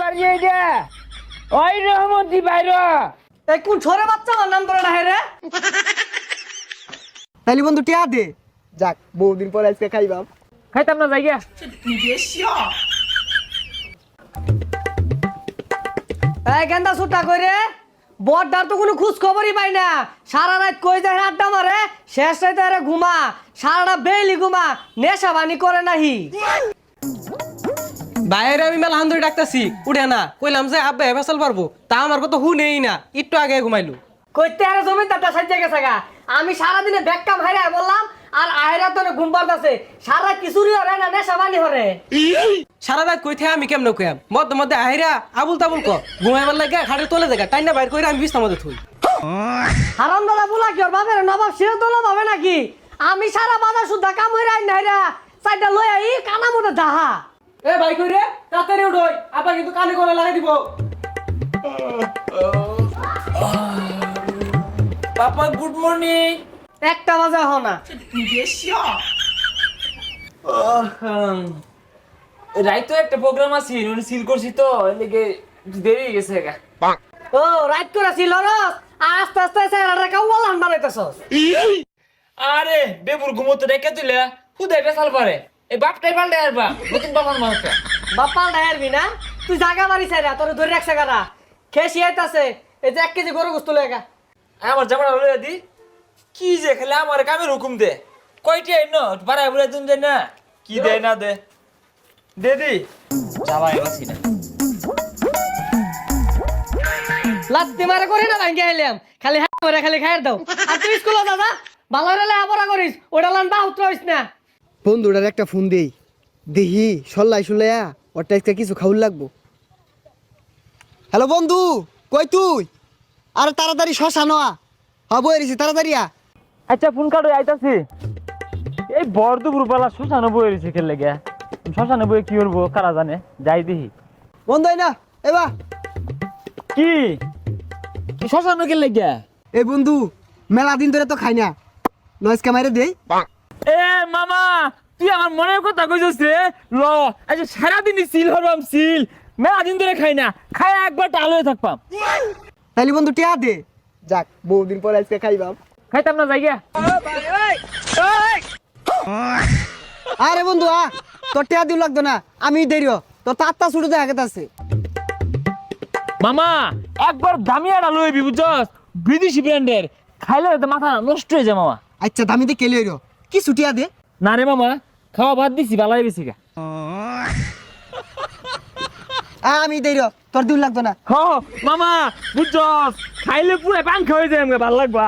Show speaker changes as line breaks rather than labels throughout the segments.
বাড়ি এইটা ওই রহমতি বাইর
এই কোন ছোরে বাচ্চা আমার নাম ধরে না রে
তাইলে বন্ধু টিয়া দে যাক বহুদিন পর আজকে খাইবাম
খাইতাম না জায়গা
এই গেন্দা সুটা কইরে বড়দার তো কোনো খোঁজ খবরই পাই না সারা রাত কই যায় আড্ডা মারে শেষ রাতে আরে ঘুমা সারাটা বেলি ঘুমা নেশা বানি করে নাহি
বাইরে আমি মেলা হান ধরে ডাকতেছি উঠে না কইলাম যে আব্বা ফেসাল পারবো তা আমার কথা হুনেই না একটু আগে ঘুমাইলো
কইতে আরে জমিদারটা সাজ্জা গেছে গা আমি সারা দিনে ব্যাককাম হাইরা বললাম আর আয়রা তো ঘুম পারতাছে সারা কিছুরি হরে না নেশা বানি হরে
সারা রাত কই থেকে আমি কেমনে কইয়াম মধ্যে মধ্যে আহিরা আবুল তাবুল ক ঘুমাইবার লাগে খাটে তোলে দেখা টাইনা বাইর কইরা আমি বিছনার মধ্যে থুই
হারাম দাদা বুলা কি ওর বাপের নবাব সে তোলা ভাবে নাকি আমি সারা বাজার সুদ্ধা কাম হইরা আই নাইরা সাইডটা লই আই কানা মধ্যে দাহা
এ ভাই কই রে তাড়াতাড়ি উঠোই আব্বা কিন্তু কানে করে লাগাই দিব
পাপা গুড মর্নিং
একটা বাজে হ না
রাইতো একটা প্রোগ্রাম আছে উনি সিল করছি তো এদিকে দেরি হয়ে গেছে গা
ও রাইট করে ছিল রস আস্তে আস্তে সেরাটা কাউ লান বানাইতেছস
আরে বেবুর ঘুমোতে রেখে দিলে খুদাই বেসাল পারে এই বাপটাই পাল্টে আর বাপ নতুন বাবার মানুষটা
বাপ্পাল ডায়ারবি না তুই জায়গা বাড়ি চাইরা তোর ধরে রাখছে গারা খেসি আইতাছে এই যে 1 কেজি গরু গোস্ত লেগা
আমার জামাটা লইয়া দি কি যে খেলে আমার কামের হুকুম দে কয়টি আইন বাড়াই বলে তুমি দেয় না কি দেয় না দে দে দি যাবাই বাসি না
লাত্তি মারে করি না ভাঙ্গে আইলাম খালি হ্যাঁ করে খালি খাইর দাও আর তুই স্কুলে দাদা ভালো হলে আবরা করিস ওটা লান বাহুত রইস না
বন্ধুটার একটা ফোন দেই দেখি সল্লাই সল্লাইয়া ওরটা আজকে কিছু খাউল লাগবো হ্যালো বন্ধু কই তুই আরে তাড়াতাড়ি শশা নোয়া হবো এরিছি তাড়াতাড়ি আ
আচ্ছা ফোন কাটো আইতাছি এই বড় দুপুর বেলা শ্মশানে বয়ে রয়েছে খেলে গে শ্মশানে বয়ে কি করবো কারা জানে যাই দেখি
বন্ধু না এবা
কি শ্মশানে গেলে গে
এই বন্ধু মেলা দিন ধরে তো খাই না নয়েস ক্যামেরা দেই
এ মামা তুই আমার মনের কথা কইছিস রে ল আচ্ছা সারাদিনই সিল হরবাম সিল মেলা দিন ধরে খাই না খাই একবার টাল হয়ে থাকবাম
তাইলে বন্ধু টিয়া দে যাক বহুদিন পর আজকে খাইবাম
খাইতাম না জায়গা
আরে বন্ধু আ তোর টিয়া দিও লাগতো না আমি দেরিও তোর তাত্তা ছুটে দেখা গেছে
মামা একবার দামি একটা লইবি বুঝছস বিদেশি ব্র্যান্ডের খাইলে তো মাথা নষ্ট হয়ে যায় মামা
আচ্ছা দামিতে কেলে হইরো কি ছুটিয়া দে
না রে মামা খাওয়া বাদ দিছি বালাই বেশি গা
আমি দেরিও তোর দিও লাগতো না
হ মামা বুঝছস খাইলে পুরো পাঙ্খা হয়ে যায় আমাকে ভালো লাগবা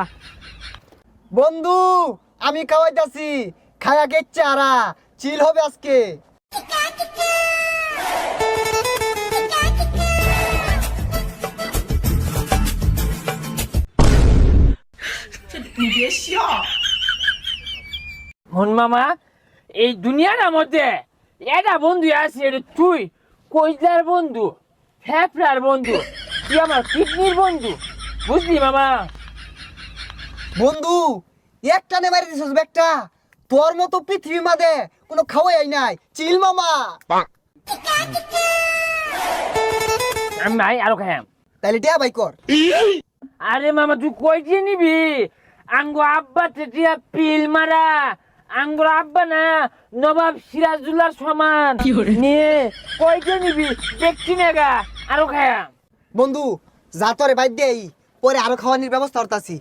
বন্ধু আমি খাওয়াইতাছি খায়া গেচ্ছে আরা চিল হবে আজকে
হন মামা এই দুনিয়ার মধ্যে এটা বন্ধু আছে এটা তুই কইজার বন্ধু ফেফড়ার বন্ধু তুই আমার কিডনির বন্ধু বুঝলি মামা
বন্ধু একটা নে মারি দিছস ব্যাগটা তোর মতো পৃথিবী মাঝে কোনো খাওয়াই নাই চিল মামা
আমি নাই আরো খাইম
তাইলে টিয়া ভাই কর
আরে মামা তুই কইতে নিবি আঙ্গো আব্বা টেটিয়া পিল মারা আঙ্গুর আব্বা না নবাব সিরাজুল্লাহর সমান নিয়ে কইতে নিবি দেখছি না গা আরো খাইম
বন্ধু যা তোরে বাইর দেই পরে আরো খাওয়ানির ব্যবস্থা করতাছি